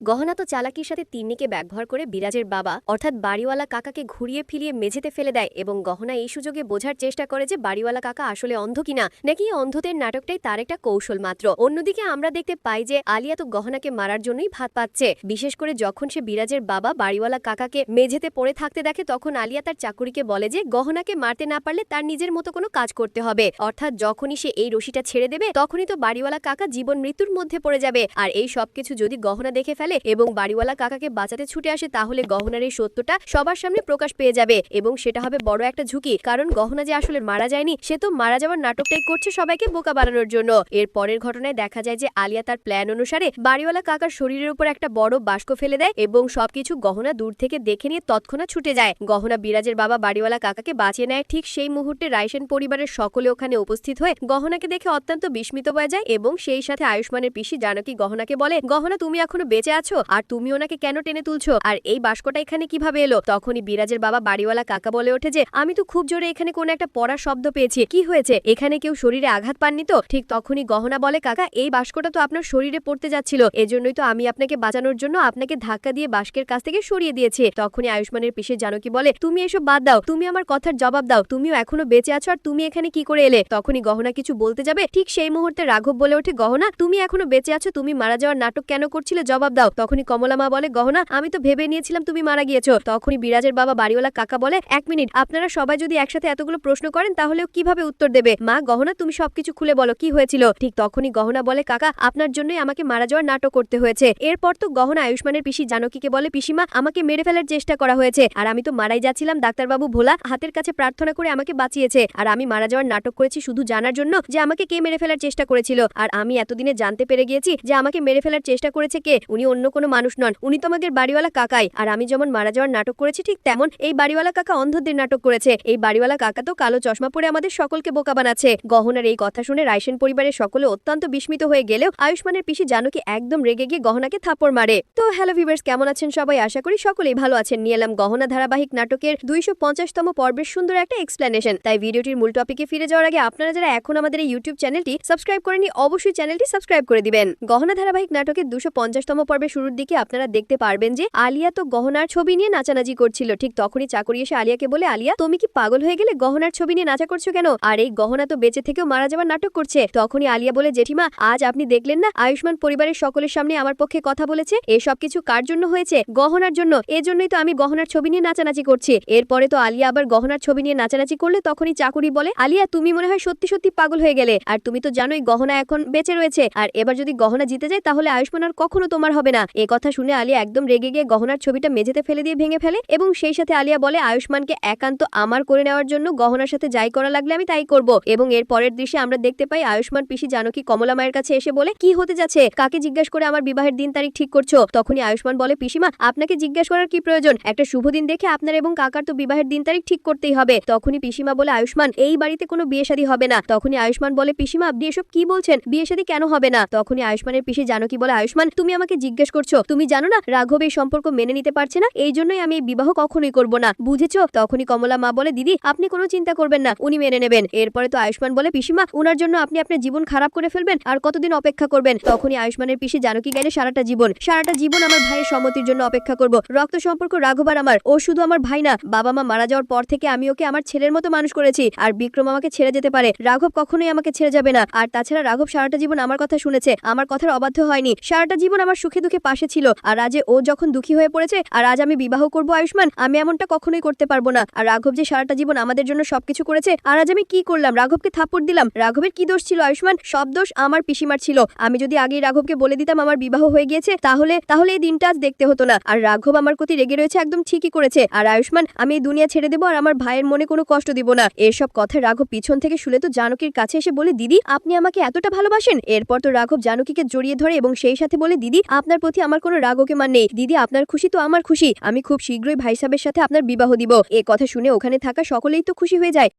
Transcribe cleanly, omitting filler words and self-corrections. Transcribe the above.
গহনা তো চালাকির সাথে তিন্নিকে ব্যবহার করে বিরাজের বাবা অর্থাৎ বাড়িওয়ালা কাকাকে ঘুরিয়ে ফিরিয়ে মেঝেতে ফেলে দেয় এবং গহনা এই সুযোগে বোঝার চেষ্টা করে যে বাড়িওয়ালা কাকা আসলে অন্ধ কিনা নাকি অন্ধদের নাটকটাই তার একটা কৌশল মাত্র। অন্যদিকে আমরা দেখতে পাই যে আলিয়া তো গহনাকে মারার জন্যই ভাত পাচ্ছে। বিশেষ করে যখন সে বিরাজের বাবা বাড়িওয়ালা কাকাকে মেঝেতে পড়ে থাকতে দেখে তখন আলিয়া তার চাকুরিকে বলে যে গহনাকে মারতে না পারলে তার নিজের মতো কোনো কাজ করতে হবে, অর্থাৎ যখনই সে এই রশিটা ছেড়ে দেবে তখনই তো বাড়িওয়ালা কাকা জীবন মৃত্যুর মধ্যে পড়ে যাবে। আর এই সবকিছু যদি গহনা দেখে ফেলে এবং বাড়িওয়ালা কাকাকে বাঁচাতে ছুটে আসে তাহলে গহনার এই সত্যটা সবার সামনে প্রকাশ পেয়ে যাবে এবং সেটা হবে বড় একটা ঝুঁকি, কারণ গহনা যে আসলে মারা যায়নি, সে তো মারা যাওয়ার নাটকটাই করছে সবাইকে বোকা বানানোর জন্য। এর পরের ঘটনায় দেখা যায় যে আলিয়া তার প্ল্যান অনুসারে বাড়িওয়ালা কাকার শরীরের উপর একটা বড় বাস্ক ফেলে দেয় এবং সবকিছু গহনা দূর থেকে দেখে নিয়ে তৎক্ষণাৎ ছুটে যায়। গহনা বিরাজের বাবা বাড়িওয়ালা কাকাকে বাঁচিয়ে নেয়। ঠিক সেই মুহূর্তে রাইসেন পরিবারের সকলে ওখানে উপস্থিত হয়ে গহনাকে দেখে অত্যন্ত বিস্মিত হয়ে যায় এবং সেই সাথে আয়ুষ্মানের পিসি জানকী গহনাকে বলে, গহনা তুমি এখনো বেঁচে আছো আর তুমি ওনাকে কেন টেনে তুলছো, আর এই বাস্কটা এখানে কিভাবে এলো? তখনই বিরাজের বাবা বাড়িওয়ালা কাকা বলে ওঠে যে আমি তো খুব জোরে এখানে কোন একটা পড়ার শব্দ পেয়েছি, কি হয়েছে, এখানে কেউ শরীরে আঘাত পাননি তো? ঠিক তখনই গহনা বলে, কাকা এই বাস্কটা তো আপনার শরীরে পড়তে যাচ্ছিল, এজন্যই তো আমি আপনাকে বাঁচানোর জন্য আপনাকে ধাক্কা দিয়ে বাস্কের কাছ থেকে সরিয়ে দিয়েছি। তখনই আয়ুষ্মানের পিসি জানকী বলে, তুমি এসব বাদ দাও, তুমি আমার কথার জবাব দাও, তুমিও এখনো বেঁচে আছো আর তুমি এখানে কি করে এলে? তখনই গহনা কিছু বলতে যাবে, ঠিক সেই মুহূর্তে রাঘব বলে ওঠে, গহনা তুমি এখনো বেঁচে আছো, তুমি মারা যাওয়ার নাটক কেন করছিলে, জবাব দাও। তখনই কমলা মা বলে, গহনা আমি তো ভেবে নিয়েছিলাম তুমি মারা গিয়েছো। তখনই বিরাজের বাবা বাড়িওয়ালা কাকা বলে, এক মিনিট, আপনারা সবাই যদি একসাথে এতগুলো প্রশ্ন করেন তাহলেও কিভাবে উত্তর দেবে? মা গহনা তুমি সবকিছু খুলে বলো, কি হয়েছিল? ঠিক তখনই গহনা বলে, কাকা আপনার জন্যই আমাকে মারা যাওয়ার নাটক করতে হয়েছে। এরপর তো গহনা আয়ুষ্মানের পিসি জানকীকে বলে, পিসিমা আমাকে মেরে ফেলার চেষ্টা করা হয়েছে আর আমি তো মারাই যাচ্ছিলাম, ডাক্তারবাবু ভোলা হাতের কাছে প্রার্থনা করে আমাকে বাঁচিয়েছে আর আমি মারা যাওয়ার নাটক করেছি শুধু জানার জন্য যে আমাকে কে মেরে ফেলার চেষ্টা করেছিল। আর আমি এতদিনে জানতে পেরে গিয়েছি যে আমাকে মেরে ফেলার চেষ্টা করেছে কে, উনি অন্য কোনো মানুষ নন, উনি তোমাদের বাড়িওয়ালা কাকাই। আর আমি যেমন মারা যাওয়ার নাটক করেছি ঠিক তেমন এই বাড়িওয়ালা কাকা অন্ধদের নাটক করেছে। এই বাড়িওয়ালা কাকা তো কালো চশমা পরে আমাদের সকলকে বোকা বানাচ্ছে। গহনার এই কথা শুনে রাইসেন পরিবারের সকলে অত্যন্ত বিস্মিত হয়ে গেলেও আয়ুষ্মানের পিসি জানকী একদম রেগে গিয়ে গহনাকে থাপ্পড় মারে। তো হ্যালো ভিউয়ার্স, কেমন আছেন সবাই? আশা করি সকলেই ভালো আছেন। নিয়ে এলাম গহনা ধারাবাহিক নাটকের 250তম পর্বের সুন্দর একটা এক্সপ্লেনেশন। তাই ভিডিওটির মূল টপিকে ফিরে যাওয়ার আগে আপনারা যারা এখন আমাদের এই ইউটিউব চ্যানেলটি সাবস্ক্রাইব করেনি অবশ্যই চ্যানেলটি সাবস্ক্রাইব করে দিবেন। গহনা ধারাবাহিক নাটকের 250তম পর্বের শুরুর দিকে আপনারা দেখতে পারবেন যে আলিয়া তো গহনার ছবি নিয়ে নাচানাচি করছিল। ঠিক তখনই চাকরি এসে আলিয়াকে বলে, আলিয়া তুমি কি পাগল হয়ে গেলে, গহনার ছবি নিয়ে নাচা করছো কেন? আর এই গহনা তো বেঁচে থেকেও মারা যাওয়ার নাটক করছে। তখনই আলিয়া বলে, জেঠিমা আজ আপনি দেখলেন না আয়ুষ্মান পরিবারের সকলের সামনে আমার পক্ষে কথা বলেছে, এসব কিছু কার জন্য হয়েছে? গহনার জন্য, এজন্যই তো আমি গহনার ছবি নিয়ে নাচানাচি করছি। এরপরে তো আলিয়া আবার গহনার ছবি নিয়ে নাচানাচি করলে তখনই চাকুরি বলে, আলিয়া তুমি মনে হয় সত্যি সত্যি পাগল হয়ে গেলে, আর তুমি তো জানোই গহনা এখন বেঁচে রয়েছে আর এবার যদি গহনা জিতে যায় তাহলে আয়ুষ্মান আর কখনো তোমার হবে না। এ কথা শুনে আলিয়া একদম রেগে গিয়ে গহনার ছবিটা মেঝেতে ফেলে দিয়ে ভেঙে ফেলে এবং সেই সাথে আলিয়া বলে, আয়ুষ্মানকে একান্ত আমার করে নেওয়ার জন্য গহনার সাথে যাই করা লাগলে আমি তাই করব। এবং এর পরের দৃশ্যে আমরা দেখতে পাই আয়ুষ্মান পিসি জানকী কমলা মায়ের কাছে এসে বলে, কি হতে যাচ্ছে, কাকে জিজ্ঞাসা করে আমার বিবাহের দিন তারিখ ঠিক করছো? তখনই আয়ুষ্মান বলে, পিসিমা আপনাকে জিজ্ঞাসা করার কি প্রয়োজন, একটা শুভ দিন দেখে আপনার এবং কাকার তো বিবাহের দিন তারিখ ঠিক করতেই হবে। তখনই পিসিমা বলে, আয়ুষ্মান এই বাড়িতে কোনো বিয়ে শাদী হবে না। তখনই আয়ুষ্মান বলে, পিসিমা আপনি এসব কি বলছেন, বিয়ে শাদী কেন হবে না? তখনই আয়ুষ্মানের পিসি জানকী বলে, আয়ুষ্মান তুমি আমাকে জিজ্ঞেস করছো, তুমি জানো না রাঘব এই সম্পর্ক মেনে নিতে পারছে না, এই জন্যই আমি এই বিবাহ কখনোই করব না, বুঝেছো? তখনই কমলা মা বলে, দিদি আপনি কোনো চিন্তা করবেন না, উনি মেনে নেবেন। এরপরে তো আয়ুষ্মান বলে, পিসিমা উনার জন্য আপনি আপনার জীবন খারাপ করে ফেলবেন, আর কতদিন অপেক্ষা করবেন? তখনই আয়ুষ্মানের পিসি জানকী গেলে, সারাটা জীবন আমার ভাইয়ের সম্মতির জন্য অপেক্ষা করব। রক্ত সম্পর্ক রাঘব আর আমার, ও শুধু আমার ভাই না, বাবা মা মারা যাওয়ার পর থেকে আমি ওকে আমার ছেলের মতো মানুষ করেছি। আর বিক্রম আমাকে ছেড়ে যেতে পারে, রাঘব কখনোই আমাকে ছেড়ে যাবে না। আর তাছাড়া রাঘব সারাটা জীবন আমার কথা শুনেছে, আমার কথার অবাধ্য হয়নি, সারাটা জীবন আমার সুখে দুঃখে পাশে ছিল। আর আজ ও যখন দুঃখী হয়ে পড়েছে আর আজ আমি বিবাহ করব আয়ুষ্মান, আমি এমনটা কখনোই করতে পারবো না। আর রাঘব যে সারাটা জীবন আমাদের জন্য সবকিছু করেছে আর আজ আমি কি করলাম, রাঘবকে থাপ্পড় দিলাম, রাঘবের কি দোষ ছিল আয়ুষ্মান? সব দোষ আমার পিসিমার ছিল। আমি যদি আগেই রাঘবকে বলে দিতাম আমার বিবাহ হয়ে গিয়েছে তাহলে এই দিনটা আজ দেখতে হতো না। আর রাঘব আমার প্রতি রেগে রয়েছে, একদম ঠিকই করেছে। আর আয়ুষ্মান আমি এই দুনিয়া ছেড়ে দেবো আর আমার ভাইয়ের মনে কোনো কষ্ট দিব না। এসব কথা রাঘব পিছন থেকে শুনে তো জানকীর কাছে এসে বলে, দিদি আপনি আমাকে এতটা ভালোবাসেন? এরপর তো রাঘব জানকীকে জড়িয়ে ধরে এবং সেই সাথে বলে, দিদি আপনার প্রতি আমার কোনো রাগ অভিমান নেই, দিদি আপনার খুশি তো আমার খুশি, আমি খুব শীঘ্রই ভাই সাহেবের সাথে আপনার বিবাহ দিব। এ কথা শুনে ওখানে থাকা সকলেই তো খুশি হয়ে যায়।